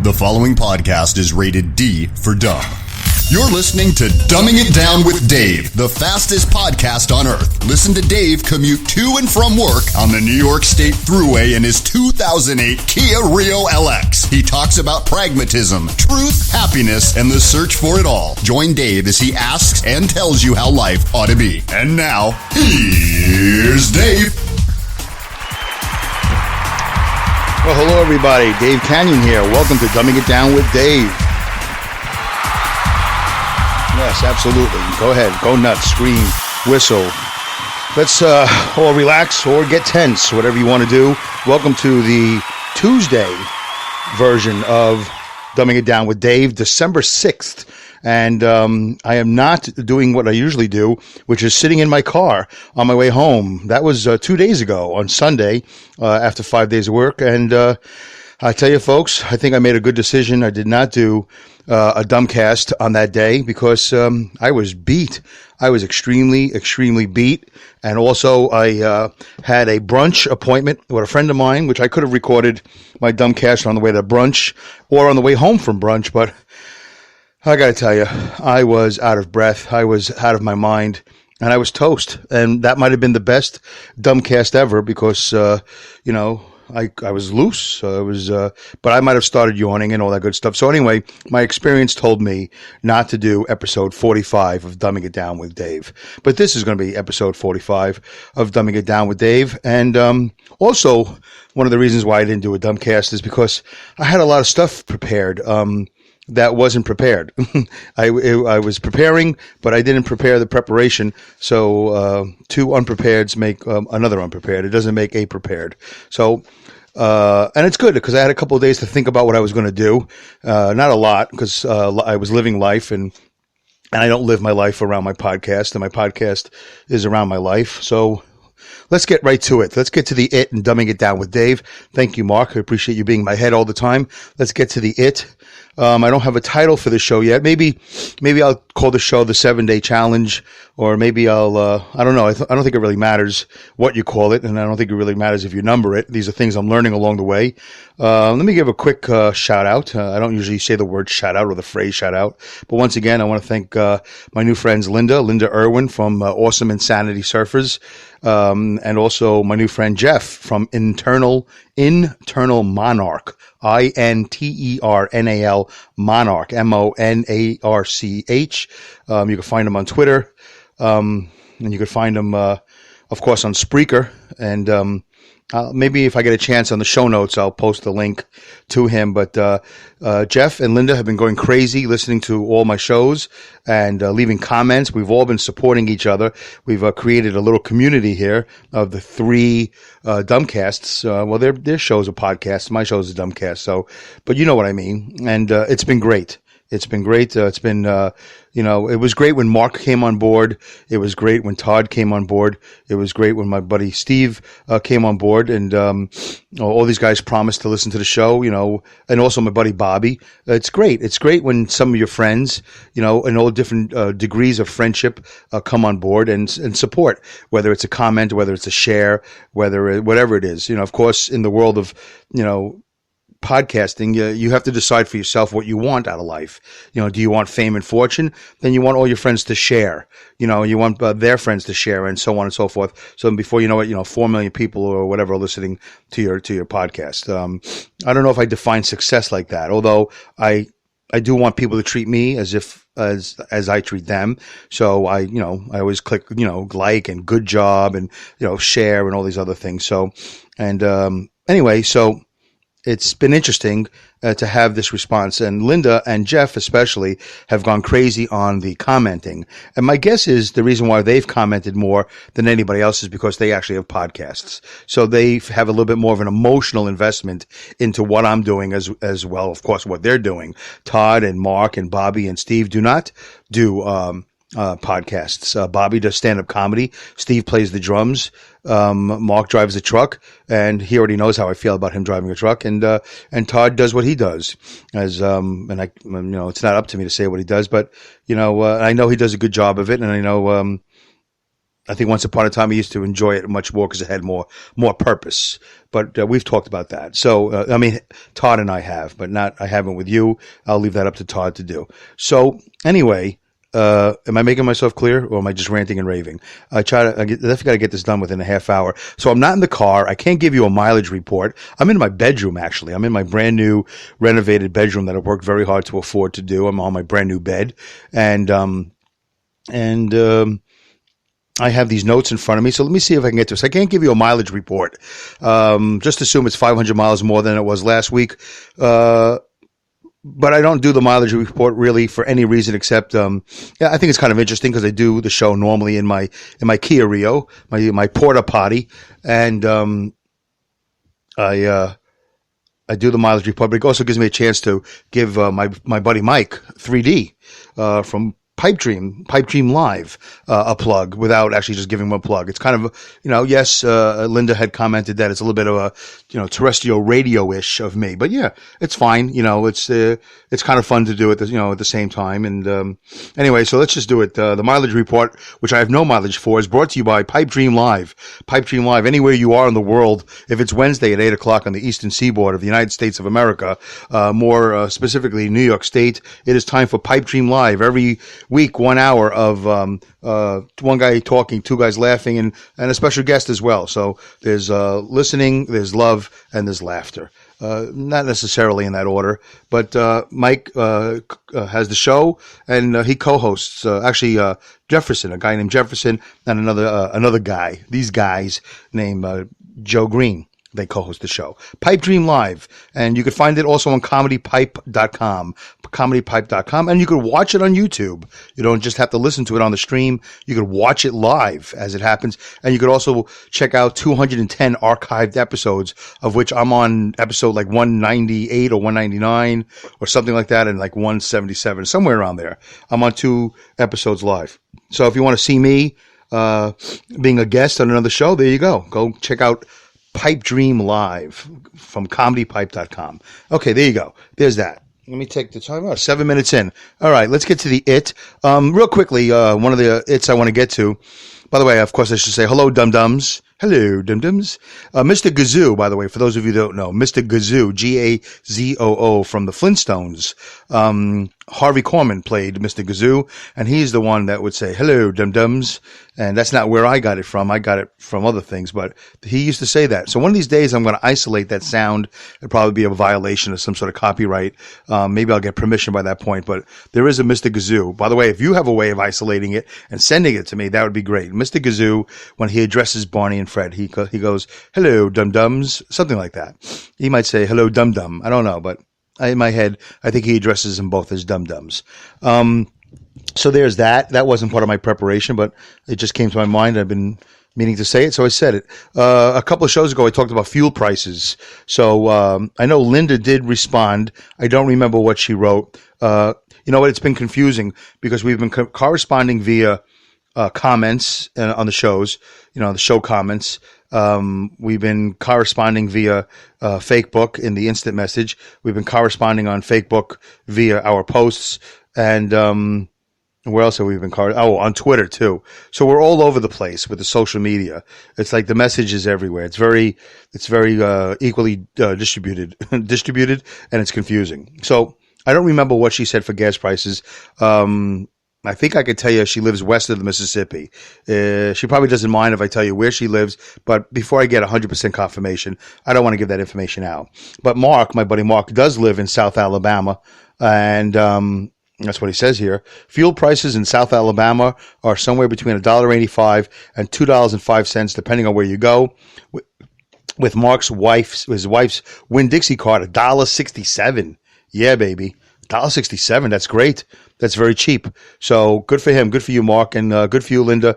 The following podcast is rated D for dumb. You're listening to Dumbing It Down with Dave, the fastest podcast on earth. Listen to Dave commute to and from work on the New York State Thruway in his 2008 Kia Rio LX. He talks about pragmatism, truth, happiness, and the search for it all. Join Dave as he asks and tells you how life ought to be. And now, here's Dave. Well, hello, everybody. Dave Canyon here. Welcome to Dumbing It Down with Dave. Yes, absolutely. Go ahead. Go nuts. Scream. Whistle. Let's all relax or get tense, whatever you want to do. Welcome to the Tuesday version of Dumbing It Down with Dave, December 6th. And I am not doing what I usually do, which is sitting in my car on my way home. That was 2 days ago on Sunday after 5 days of work. And I tell you, folks, I think I made a good decision. I did not do a Dumbcast on that day because I was beat. I was extremely beat. And also I had a brunch appointment with a friend of mine, which I could have recorded my Dumbcast on the way to brunch or on the way home from brunch, but I got to tell you, I was out of breath. I was out of my mind, and I was toast. And that might have been the best Dumbcast ever because, I was loose. But I might have started yawning and all that good stuff. So anyway, my experience told me not to do episode 45 of Dumbing It Down with Dave. But this is going to be episode 45 of Dumbing It Down with Dave. And also, one of the reasons why I didn't do a Dumbcast is because I had a lot of stuff prepared. That wasn't prepared. I was preparing, but I didn't prepare the preparation. So two unprepareds make another unprepared. It doesn't make a prepared. So and it's good because I had a couple of days to think about what I was going to do. Not a lot because I was living life and I don't live my life around my podcast, and my podcast is around my life. So let's get right to it. Let's get to the it and Dumbing It Down with Dave. Thank you, Mark. I appreciate you being in my head all the time. Let's get to the it. I don't have a title for the show yet. Maybe I'll call the show the 7-Day Challenge, or maybe I'll, I don't know. I don't think it really matters what you call it, and I don't think it really matters if you number it. These are things I'm learning along the way. Let me give a quick shout out. I don't usually say the word shout out or the phrase shout out, but once again, I want to thank my new friends Linda Irwin from Awesome Insanity Surfers, and also my new friend Jeff from Internal Monarch, INTERNAL Monarch, MONARCH. You can find him on Twitter, and you can find him, of course, on Spreaker. And maybe if I get a chance on the show notes, I'll post a link to him. But Jeff and Linda have been going crazy listening to all my shows and leaving comments. We've all been supporting each other. We've created a little community here of the three Dumbcasts. Well, their show's a podcast. My show's a Dumbcast. So, but you know what I mean. And it's been great. It's been great. It's been, it was great when Mark came on board. It was great when Todd came on board. It was great when my buddy Steve came on board. And all these guys promised to listen to the show, and also my buddy Bobby. It's great. It's great when some of your friends, in all different degrees of friendship come on board and support, whether it's a comment, whether it's a share, whatever it is. Of course, in the world of, podcasting, you have to decide for yourself what you want out of life. Do you want fame and fortune? Then you want all your friends to share. You want their friends to share, and so on and so forth. So before you know it, 4 million people or whatever are listening to your podcast. I don't know if I define success like that, although I do want people to treat me as I treat them. So I always click, like and good job and, share and all these other things. So, and anyway, so it's been interesting to have this response, and Linda and Jeff especially have gone crazy on the commenting. And my guess is the reason why they've commented more than anybody else is because they actually have podcasts. So they have a little bit more of an emotional investment into what I'm doing as well, of course, what they're doing. Todd and Mark and Bobby and Steve do not do podcasts. Bobby does stand-up comedy. Steve plays the drums. Mark drives a truck, and he already knows how I feel about him driving a truck. And Todd does what he does. It's not up to me to say what he does, but I know he does a good job of it, and I know I think once upon a time I used to enjoy it much more because it had more purpose. But we've talked about that. So I mean, Todd and I have, but I haven't with you. I'll leave that up to Todd to do. So anyway, am I making myself clear, or am I just ranting and raving? I definitely got to get this done within a half hour. So I'm not in the car. I can't give you a mileage report. I'm in my bedroom, actually. I'm in my brand new renovated bedroom that I worked very hard to afford to do. I'm on my brand new bed, and I have these notes in front of me, so let me see if I can get to this. I can't give you a mileage report. Just assume it's 500 miles more than it was last week. But I don't do the mileage report really for any reason except, I think it's kind of interesting because I do the show normally in my Kia Rio, my porta potty, and I do the mileage report, but it also gives me a chance to give my buddy Mike 3D from Pipe Dream Live, a plug without actually just giving him a plug. It's kind of, yes, Linda had commented that it's a little bit of a, terrestrial radio-ish of me, but yeah, it's fine. It's kind of fun to do it, at the same time. And, anyway, so let's just do it. The mileage report, which I have no mileage for, is brought to you by Pipe Dream Live. Pipe Dream Live, anywhere you are in the world, if it's Wednesday at 8:00 on the eastern seaboard of the United States of America, more specifically New York State, it is time for Pipe Dream Live. Every week, 1 hour of one guy talking, two guys laughing, and a special guest as well. So there's listening, there's love, and there's laughter. Not necessarily in that order, but Mike has the show, and he co-hosts Jefferson, a guy named Jefferson, and another guy. These guys named Joe Green. They co-host the show. Pipe Dream Live. And you can find it also on comedypipe.com. Comedypipe.com. And you can watch it on YouTube. You don't just have to listen to it on the stream. You can watch it live as it happens. And you could also check out 210 archived episodes, of which I'm on episode like 198 or 199 or something like that, and like 177, somewhere around there. I'm on 2 episodes live. So if you want to see me being a guest on another show, there you go. Go check out Pipe Dream Live from comedypipe.com. Okay, there you go. There's that. Let me take the time. 7 minutes in. All right, let's get to the it. Real quickly, one of the its I want to get to. By the way, of course, I should say hello, dum-dums. Hello, dum-dums. Mr. Gazoo, by the way, for those of you who don't know, Mr. Gazoo, Gazoo from the Flintstones. Harvey Korman played Mr. Gazoo, and he's the one that would say, hello, dum-dums. And that's not where I got it from. I got it from other things, but he used to say that. So one of these days, I'm going to isolate that sound. It'll probably be a violation of some sort of copyright. Maybe I'll get permission by that point, but there is a Mr. Gazoo. By the way, if you have a way of isolating it and sending it to me, that would be great. Mr. Gazoo, when he addresses Barney and Fred, he goes, hello, dum-dums, something like that. He might say, hello, dum-dum. I don't know, but in my head, I think he addresses them both as dum-dums. So there's that. That wasn't part of my preparation, but it just came to my mind. I've been meaning to say it, so I said it. A couple of shows ago, I talked about fuel prices. So I know Linda did respond. I don't remember what she wrote. You know what? It's been confusing because we've been corresponding via comments on the shows, the show comments. We've been corresponding via Facebook in the instant message. We've been corresponding on Facebook via our posts, and where else have we been on Twitter too. So we're all over the place with the social media. It's like the message is everywhere. It's very equally distributed, and it's confusing. So I don't remember what she said for gas prices. I think I could tell you she lives west of the Mississippi. She probably doesn't mind if I tell you where she lives, but before I get 100% confirmation, I don't want to give that information out. But Mark, my buddy Mark, does live in South Alabama, and that's what he says here. Fuel prices in South Alabama are somewhere between $1.85 and $2.05, depending on where you go. With Mark's his wife's Winn-Dixie card, $1.67. Yeah, baby. $1.67. That's great. That's very cheap. So good for him. Good for you, Mark. And good for you, Linda.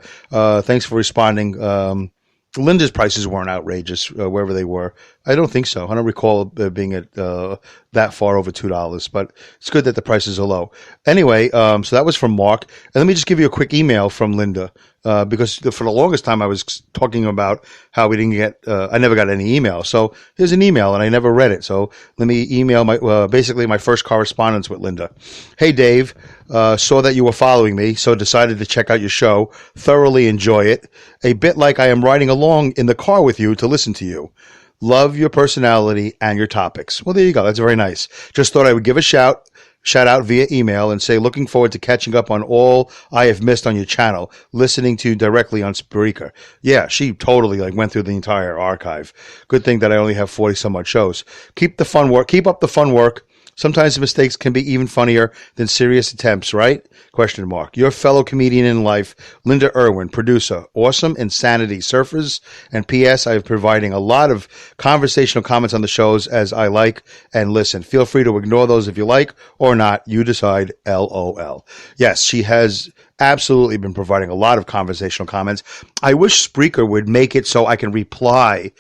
Thanks for responding. Linda's prices weren't outrageous wherever they were. I don't think so. I don't recall being at that far over $2, but it's good that the prices are low. Anyway, so that was from Mark. And let me just give you a quick email from Linda. because for the longest time I was talking about how we didn't get, I never got any email. So here's an email and I never read it. So let me email basically my first correspondence with Linda. Hey, Dave, saw that you were following me, so decided to check out your show. Thoroughly enjoy it. A bit like I am riding along in the car with you to listen to you. Love your personality and your topics. Well, there you go. That's very nice. Just thought I would give a shout out via email and say, looking forward to catching up on all I have missed on your channel, listening to you directly on Spreaker. Yeah, she totally went through the entire archive. Good thing that I only have 40 some odd shows. Keep up the fun work. Sometimes the mistakes can be even funnier than serious attempts, right? Question mark. Your fellow comedian in life, Linda Irwin, producer, awesome insanity surfers, and P.S. I am providing a lot of conversational comments on the shows as I like and listen. Feel free to ignore those if you like or not. You decide. LOL. Yes, she has absolutely been providing a lot of conversational comments. I wish Spreaker would make it so I can reply.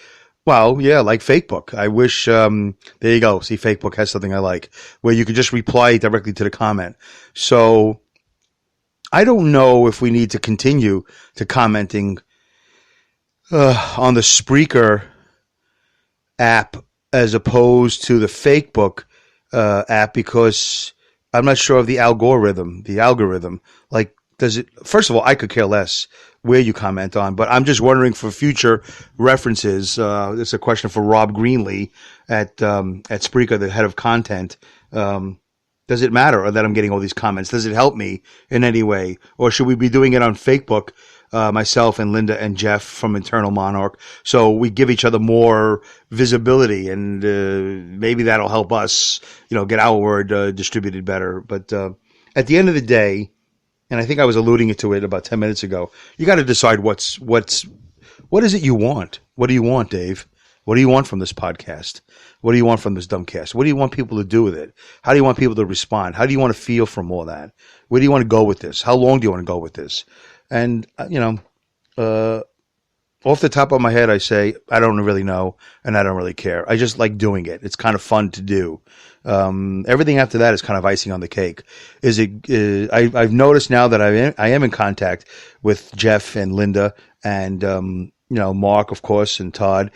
Well, yeah, like Facebook. I wish, there you go. See, Facebook has something I like where you could just reply directly to the comment. So I don't know if we need to continue to commenting on the Spreaker app as opposed to the Facebook app, because I'm not sure of the algorithm. Like, does it, first of all, I could care less where you comment on, but I'm just wondering for future references. This is a question for Rob Greenlee at Spreaker, the head of content. Does it matter that I'm getting all these comments? Does it help me in any way? Or should we be doing it on Facebook, myself and Linda and Jeff from Internal Monarch, so we give each other more visibility, and maybe that'll help us, get our word distributed better. But at the end of the day, and I think I was alluding to it about 10 minutes ago, you got to decide what is it you want? What do you want, Dave? What do you want from this podcast? What do you want from this Dumbcast? What do you want people to do with it? How do you want people to respond? How do you want to feel from all that? Where do you want to go with this? How long do you want to go with this? And, off the top of my head, I say, I don't really know, and I don't really care. I just like doing it. It's kind of fun to do. Everything after that is kind of icing on the cake. I've noticed now that I am in contact with Jeff and Linda and, Mark, of course, and Todd.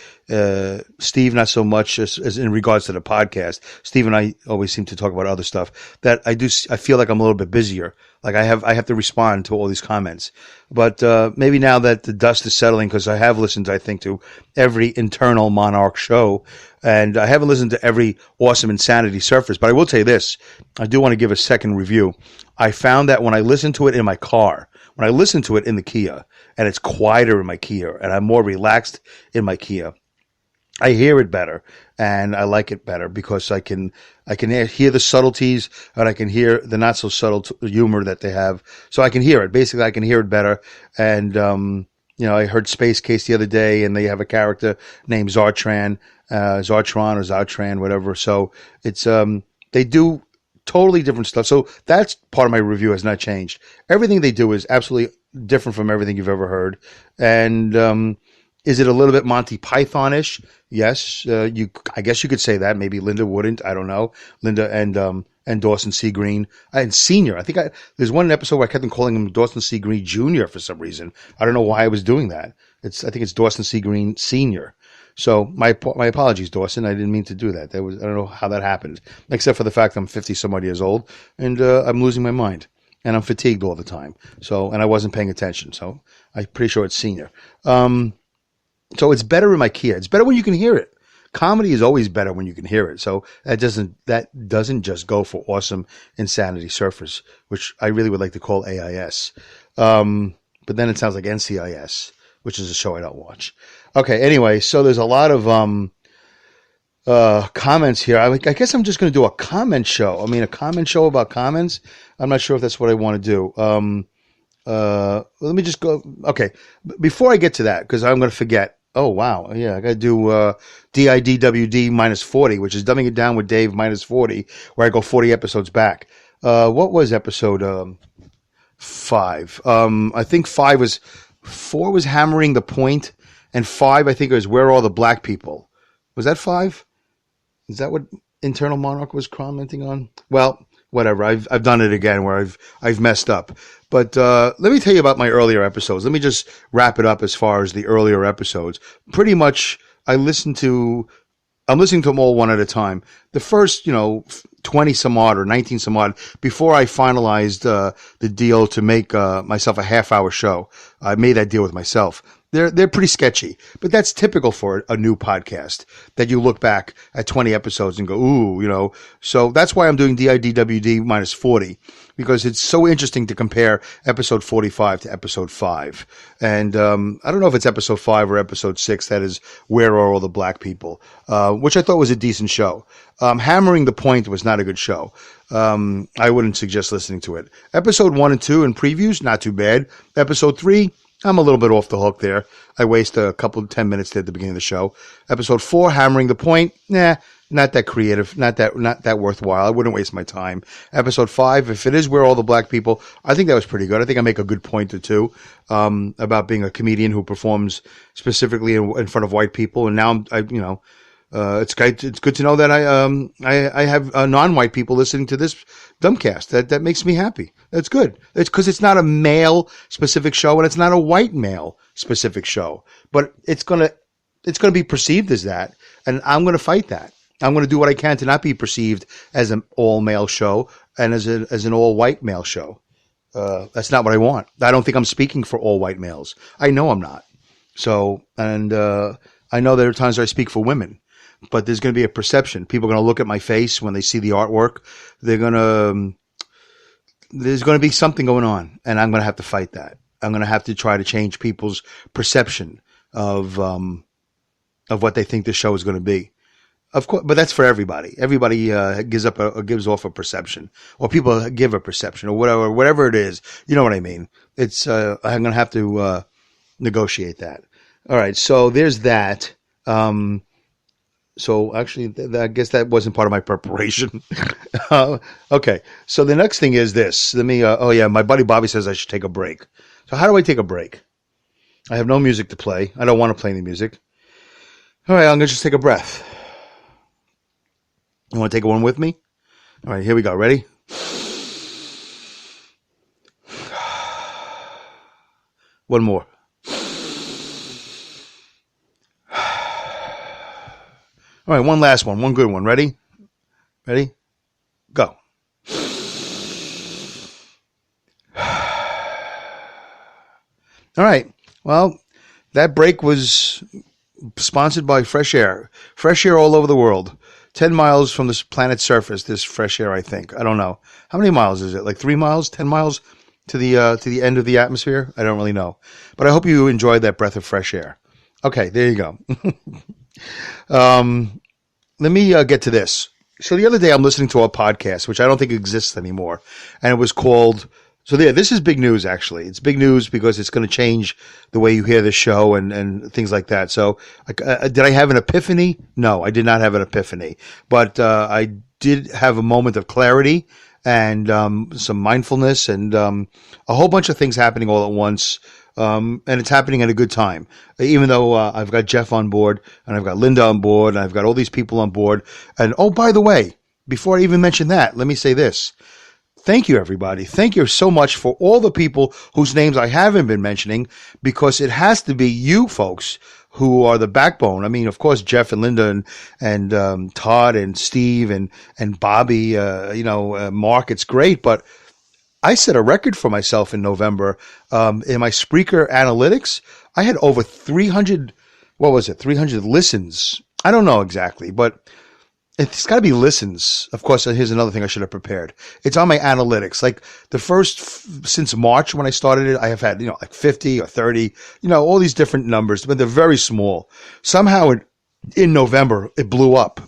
Steve, not so much as in regards to the podcast. Steve and I always seem to talk about other stuff that I feel like I'm a little bit busier. Like I have to respond to all these comments. But maybe now that the dust is settling, because I have listened, I think, to every Internal Monarch show, and I haven't listened to every Awesome Insanity Surfers. But I will tell you this. I do want to give a second review. I found that when I listen to it in my car, when I listen to it in the Kia, and it's quieter in my Kia, and I'm more relaxed in my Kia, I hear it better, and I like it better because I can hear the subtleties, and I can hear the not so subtle humor that they have. So I can hear it. Basically, I can hear it better. And I heard Space Case the other day, and they have a character named Zartran or Zartran, whatever. So it's they do totally different stuff. So that's part of my review has not changed. Everything they do is absolutely different from everything you've ever heard, and is it a little bit Monty Python-ish? Yes, I guess you could say that. Maybe Linda wouldn't. I don't know. Linda and Dawson C. Green and Senior. I think there's one episode where I kept on calling him Dawson C. Green Jr. for some reason. I don't know why I was doing that. I think it's Dawson C. Green Senior. So my apologies, Dawson. I didn't mean to do that. I don't know how that happened, except for the fact I'm 50 some odd years old and I'm losing my mind and I'm fatigued all the time. So, and I wasn't paying attention. So I'm pretty sure it's Senior. So it's better in my Kia. It's better when you can hear it. Comedy is always better when you can hear it. So that doesn't just go for Awesome Insanity Surfers, which I really would like to call AIS. But then it sounds like NCIS, which is a show I don't watch. Okay. Anyway, so there's a lot of comments here. I guess I'm just going to do a comment show. I mean, a comment show about comments. I'm not sure if that's what I want to do. Let me just go. Okay. Before I get to that, because I'm going to forget. Oh, wow. Yeah, I got to do DIDWD minus 40, which is Dumbing It Down with Dave minus 40, where I go 40 episodes back. What was episode 5? I think 4 was Hammering the Point, and 5, I think it was Where Are All the Black People? Was that 5? Is that what Internal Monarch was commenting on? Well, whatever. I've done it again where I've messed up. But let me tell you about my earlier episodes. Let me just wrap it up as far as the earlier episodes. Pretty much, I'm listening to them all one at a time. The first, 20 some odd or 19 some odd, before I finalized the deal to make myself a half-hour show. I made that deal with myself. They're pretty sketchy, but that's typical for a new podcast, that you look back at 20 episodes and go, ooh, So that's why I'm doing DIDWD minus 40, because it's so interesting to compare episode 45 to episode 5. And I don't know if it's episode 5 or episode 6, that is Where Are All the Black People, which I thought was a decent show. Hammering the Point was not a good show. I wouldn't suggest listening to it. Episode 1 and 2 and previews, not too bad. Episode 3, I'm a little bit off the hook there. I waste a couple 10 minutes there at the beginning of the show. Episode 4, Hammering the Point, not that creative, not that worthwhile. I wouldn't waste my time. Episode 5, if it is Where Are All the Black People, I think that was pretty good. I think I make a good point or two about being a comedian who performs specifically in front of white people. And now it's good to know that I have non-white people listening to this Dumbcast. That makes me happy. That's good. It's because it's not a male specific show and it's not a white male specific show, but it's gonna be perceived as that, and I'm gonna fight that. I'm gonna do what I can to not be perceived as an all male show and as an all white male show. That's not what I want. I don't think I'm speaking for all white males. I know I'm not. So, and I know there are times where I speak for women. But there's going to be a perception. People are going to look at my face when they see the artwork. There's going to be something going on, and I'm going to have to fight that. I'm going to have to try to change people's perception of what they think the show is going to be. Of course, but that's for everybody. Everybody gives off a perception, or people give a perception, or whatever it is. You know what I mean? It's I'm going to have to negotiate that. All right, so there's that. So actually, I guess that wasn't part of my preparation. Okay. So the next thing is this. My buddy Bobby says I should take a break. So how do I take a break? I have no music to play. I don't want to play any music. All right. I'm going to just take a breath. You want to take one with me? All right. Here we go. Ready? One more. All right, one last one. One good one. Ready? Ready? Go. All right. Well, that break was sponsored by Fresh Air. Fresh air all over the world. 10 miles from this planet's surface, this fresh air, I think. I don't know. How many miles is it? Like 3 miles? 10 miles to the end of the atmosphere? I don't really know. But I hope you enjoyed that breath of fresh air. Okay, there you go. Let me get to this. So the other day I'm listening to a podcast, which I don't think exists anymore. And it was called, this is big news, actually. It's big news because it's going to change the way you hear the show and things like that. So did I have an epiphany? No, I did not have an epiphany. But I did have a moment of clarity and some mindfulness and a whole bunch of things happening all at once. And it's happening at a good time, even though I've got Jeff on board and I've got Linda on board and I've got all these people on board. And oh, by the way, before I even mention that, let me say this. Thank you, everybody. Thank you so much for all the people whose names I haven't been mentioning, because it has to be you folks who are the backbone. I mean, of course, Jeff and Linda and Todd and Steve and Bobby, Mark, it's great, but I set a record for myself in November. In my Spreaker analytics, I had over 300, 300 listens. I don't know exactly, but it's got to be listens. Of course, here's another thing I should have prepared. It's on my analytics. Like the since March when I started it, I have had, like 50 or 30, all these different numbers, but they're very small. Somehow in November, it blew up.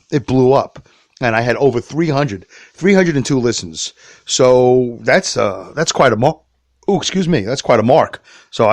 And I had over 302 listens. So that's quite a mark. Oh, excuse me. That's quite a mark. So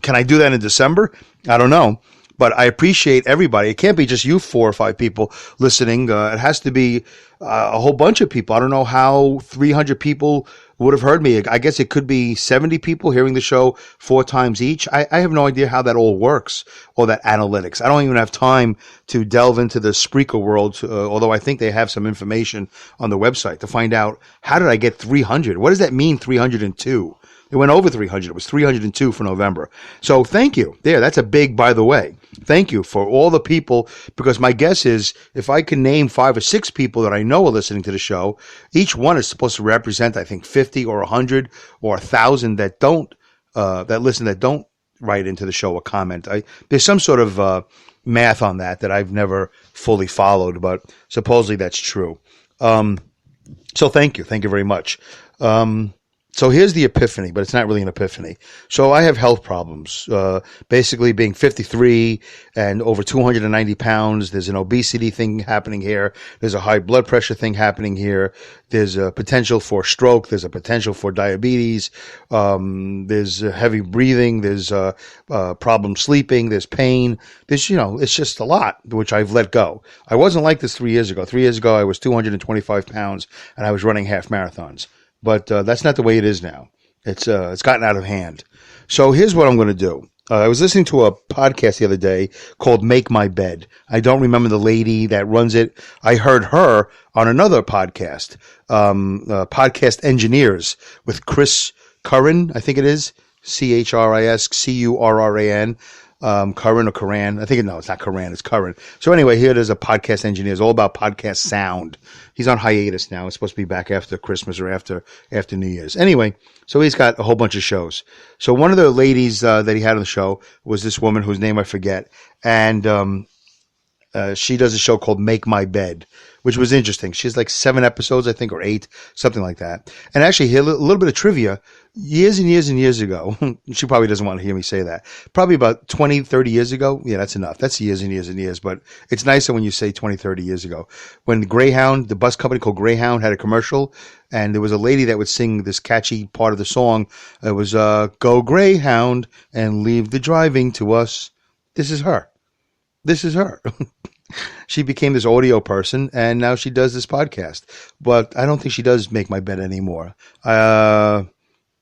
can I do that in December? I don't know. But I appreciate everybody. It can't be just you 4 or 5 people listening. It has to be a whole bunch of people. I don't know how 300 people would have heard me. I guess it could be 70 people hearing the show 4 times each. I have no idea how that all works, or that analytics. I don't even have time to delve into the Spreaker world, although I think they have some information on the website to find out how did I get 300? What does that mean, 302? It went over 300. It was 302 for November. So thank you. There, that's a big, by the way. Thank you for all the people, because my guess is if I can name 5 or 6 people that I know are listening to the show, each one is supposed to represent, I think, 50 or 100 or 1,000 that don't, that listen, that don't write into the show a comment. There's some sort of math on that I've never fully followed, but supposedly that's true. So thank you. Thank you very much. So here's the epiphany, but it's not really an epiphany. So I have health problems, basically being 53 and over 290 pounds. There's an obesity thing happening here. There's a high blood pressure thing happening here. There's a potential for stroke. There's a potential for diabetes. There's heavy breathing. There's problem sleeping. There's pain. There's, it's just a lot, which I've let go. I wasn't like this 3 years ago. 3 years ago, I was 225 pounds and I was running half marathons. But that's not the way it is now. It's gotten out of hand. So here's what I'm going to do. I was listening to a podcast the other day called Make My Bed. I don't remember the lady that runs it. I heard her on another podcast, Podcast Engineers, with Chris Curran, I think it is, ChrisCurran. Curran or Curran. I think it's not Curran, it's Curran. So anyway, here it is, a podcast engineer. It's all about podcast sound. He's on hiatus now. It's supposed to be back after Christmas or after New Year's. Anyway, so he's got a whole bunch of shows. So one of the ladies that he had on the show was this woman whose name I forget. And she does a show called Make My Bed, which was interesting. She has like 7 episodes, I think, or 8, something like that. And actually, here, a little bit of trivia. Years and years and years ago, she probably doesn't want to hear me say that. Probably about 20, 30 years ago. Yeah, that's enough. That's years and years and years. But it's nicer when you say 20, 30 years ago. When Greyhound, the bus company called Greyhound, had a commercial, and there was a lady that would sing this catchy part of the song. It was, go Greyhound and leave the driving to us. This is her. This is her. She became this audio person, and now she does this podcast. But I don't think she does Make My Bed anymore.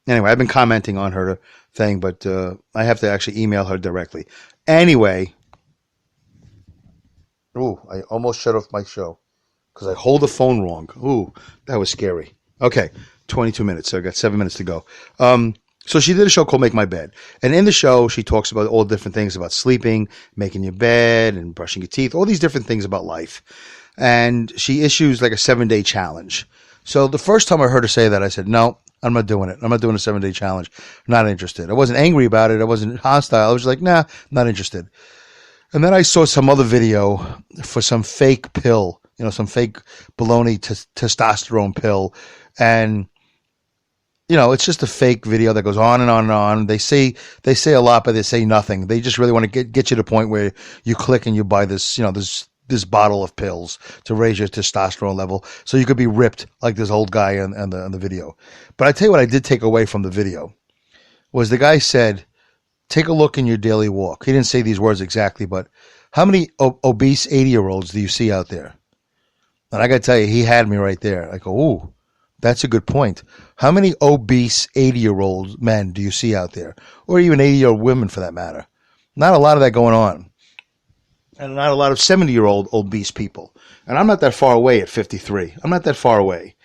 Anyway, I've been commenting on her thing, but I have to actually email her directly. Anyway, I almost shut off my show because I hold the phone wrong. That was scary. Okay, 22 minutes, so I got 7 minutes to go. So she did a show called Make My Bed. And in the show, she talks about all different things about sleeping, making your bed, and brushing your teeth, all these different things about life. And she issues like a 7-day challenge. So the first time I heard her say that, I said, no, I'm not doing it. I'm not doing a 7-day challenge. I'm not interested. I wasn't angry about it. I wasn't hostile. I was like, nah, I'm not interested. And then I saw some other video for some fake pill, some fake baloney testosterone pill. And it's just a fake video that goes on and on and on. They say a lot, but they say nothing. They just really want to get you to the point where you click and you buy this, this bottle of pills to raise your testosterone level, so you could be ripped like this old guy in the video. But I tell you what I did take away from the video was the guy said, take a look in your daily walk. He didn't say these words exactly, but how many obese 80-year-olds do you see out there? And I got to tell you, he had me right there. I go, ooh. That's a good point. How many obese 80-year-old men do you see out there? Or even 80-year-old women, for that matter? Not a lot of that going on. And not a lot of 70-year-old obese people. And I'm not that far away at 53. I'm not that far away.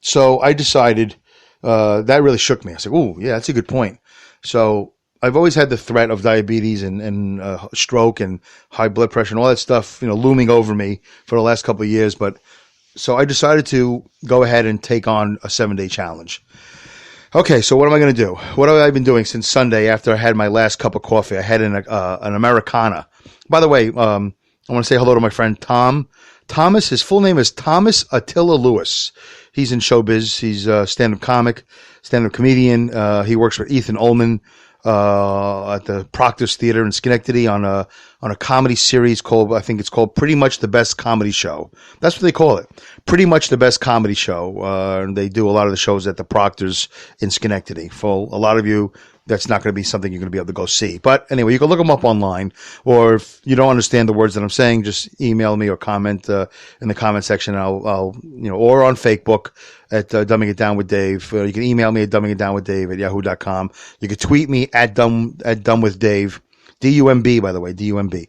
So I decided, that really shook me. I said, ooh, yeah, that's a good point. So I've always had the threat of diabetes and stroke and high blood pressure and all that stuff, looming over me for the last couple of years. So I decided to go ahead and take on a 7-day challenge. Okay, so what am I going to do? What have I been doing since Sunday after I had my last cup of coffee? I had an Americana. By the way, I want to say hello to my friend Tom. Thomas, his full name is Thomas Attila Lewis. He's in showbiz. He's a stand-up comic, stand-up comedian. He works for Ethan Ullman at the Proctor's Theater in Schenectady on a comedy series called, I think it's called Pretty Much the Best Comedy Show. That's what they call it. Pretty Much the Best Comedy Show. They do a lot of the shows at the Proctor's in Schenectady. For a lot of you that's not going to be something you're going to be able to go see. But anyway, you can look them up online, or if you don't understand the words that I'm saying, just email me or comment in the comment section. I'll or on Facebook at Dumbing It Down with Dave. You can email me at dumbingitdownwithdave@yahoo.com. You can tweet me at dumbwithdave. DUMB, by the way, DUMB.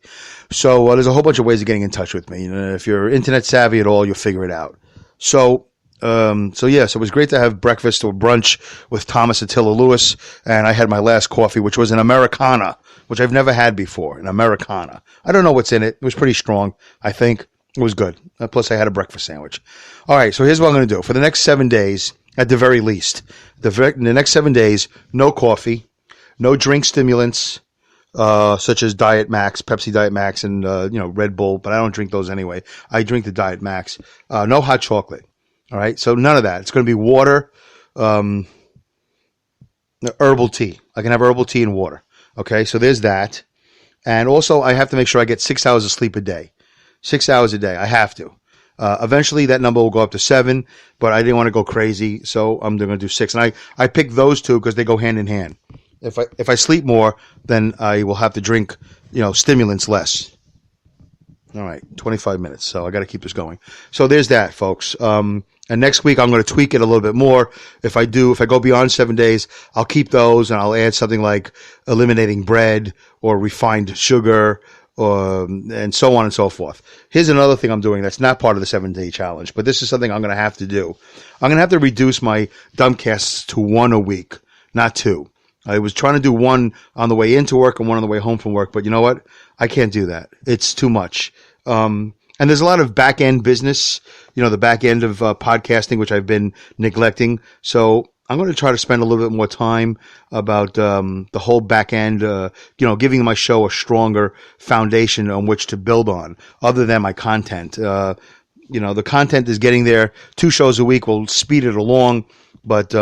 So there's a whole bunch of ways of getting in touch with me. If you're internet savvy at all, you'll figure it out. So it was great to have breakfast or brunch with Thomas Attila Lewis, and I had my last coffee, which was an Americana, which I've never had before, an Americana. I don't know what's in it. It was pretty strong, I think. It was good. Plus, I had a breakfast sandwich. All right, so here's what I'm going to do. For the next 7 days, at the very least, the next 7 days, no coffee, no drink stimulants, such as Diet Max, Pepsi Diet Max, and Red Bull, but I don't drink those anyway. I drink the Diet Max. No hot chocolate. All right, so none of that. It's going to be water, herbal tea. I can have herbal tea and water. Okay, so there's that. And also, I have to make sure I get 6 hours of sleep a day. 6 hours a day. I have to. Eventually, that number will go up to 7, but I didn't want to go crazy, so I'm going to do 6. And I picked those two because they go hand in hand. If I sleep more, then I will have to drink, stimulants less. All right, 25 minutes. So I got to keep this going. So there's that, folks. And next week I'm going to tweak it a little bit more. If I go beyond 7 days, I'll keep those and I'll add something like eliminating bread or refined sugar, and so on and so forth. Here's another thing I'm doing that's not part of the 7-day challenge, but this is something I'm going to have to do. I'm going to have to reduce my dumbcasts to 1 a week, not 2. I was trying to do 1 on the way into work and 1 on the way home from work, but you know what? I can't do that. It's too much. And there's a lot of back end business, the back end of podcasting, which I've been neglecting. So I'm going to try to spend a little bit more time about the whole back end, giving my show a stronger foundation on which to build on, other than my content. The content is getting there. 2 shows a week will speed it along, but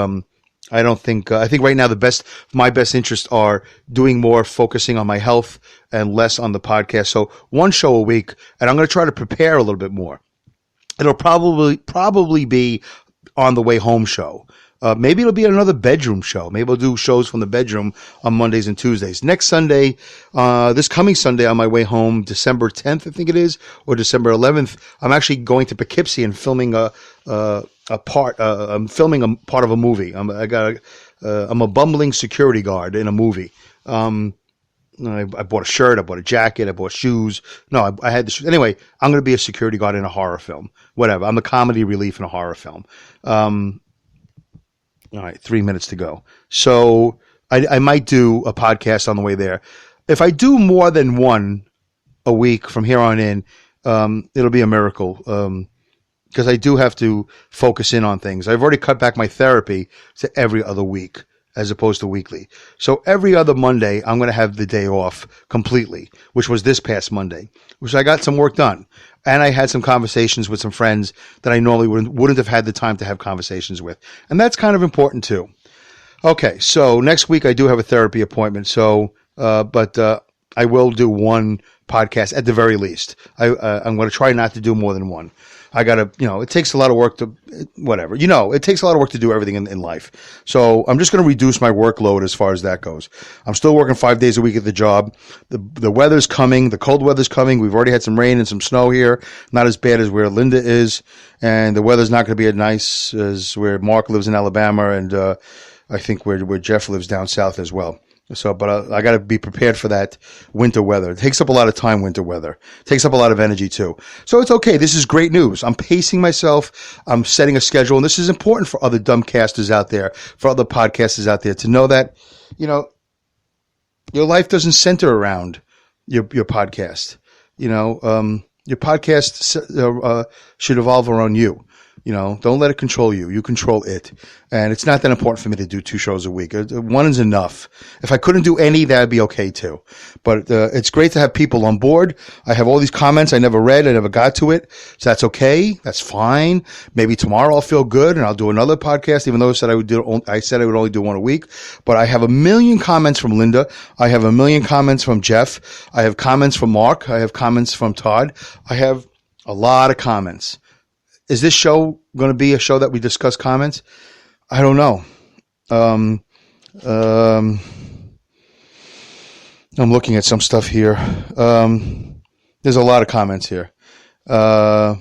I don't think. I think right now my best interests are doing more, focusing on my health, and less on the podcast. So 1 show a week, and I'm going to try to prepare a little bit more. It'll probably be on the way home show. Maybe it'll be another bedroom show. Maybe I'll do shows from the bedroom on Mondays and Tuesdays. Next Sunday, this coming Sunday on my way home, December 10th, I think it is, or December 11th, I'm actually going to Poughkeepsie and filming I'm filming a part of a movie. I'm a bumbling security guard in a movie. I bought a shirt, I bought a jacket, I bought shoes. No, I had the shoes. Anyway, I'm going to be a security guard in a horror film. Whatever. I'm the comedy relief in a horror film. All right, 3 minutes to go. So I might do a podcast on the way there. If I do more than 1 a week from here on in, it'll be a miracle. Because I do have to focus in on things. I've already cut back my therapy to every other week as opposed to weekly. So every other Monday, I'm going to have the day off completely, which was this past Monday, which I got some work done. And I had some conversations with some friends that I normally wouldn't have had the time to have conversations with. And that's kind of important too. Okay, so next week I do have a therapy appointment. So, but I will do 1 podcast at the very least. I'm going to try not to do more than 1. I got to, it takes a lot of work to, whatever. It takes a lot of work to do everything in life. So I'm just going to reduce my workload as far as that goes. I'm still working 5 days a week at the job. The weather's coming. The cold weather's coming. We've already had some rain and some snow here. Not as bad as where Linda is. And the weather's not going to be as nice as where Mark lives in Alabama. And I think where Jeff lives down south as well. So, but I got to be prepared for that winter weather. It takes up a lot of time, winter weather. It takes up a lot of energy too. So it's okay. This is great news. I'm pacing myself. I'm setting a schedule. And this is important for other dumbcasters out there, for other podcasters out there to know that, your life doesn't center around your podcast. Your podcast should evolve around you. Don't let it control you. You control it. And it's not that important for me to do 2 shows a week. 1 is enough. If I couldn't do any, that'd be okay too. But it's great to have people on board. I have all these comments I never read. I never got to it. So that's okay. That's fine. Maybe tomorrow I'll feel good and I'll do another podcast, even though I said I would only do 1 a week. But I have a million comments from Linda. I have a million comments from Jeff. I have comments from Mark. I have comments from Todd. I have a lot of comments. Is this show going to be a show that we discuss comments? I don't know. I'm looking at some stuff here. There's a lot of comments here. Okay,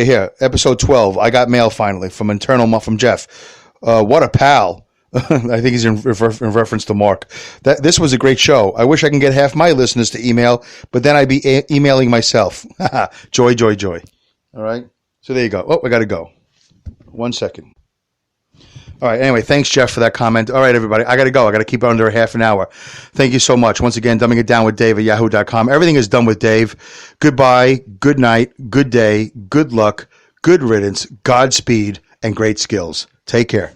here, episode 12. I got mail finally from Jeff. What a pal. I think he's in reference to Mark. This was a great show. I wish I can get half my listeners to email, but then I'd be emailing myself. Joy, joy, joy. All right. So there you go. Oh, I got to go. 1 second. All right. Anyway, thanks, Jeff, for that comment. All right, everybody. I got to go. I got to keep it under a half an hour. Thank you so much. Once again, dumbing it down with Dave at yahoo.com. Everything is done with Dave. Goodbye, good night, good day, good luck, good riddance, Godspeed, and great skills. Take care.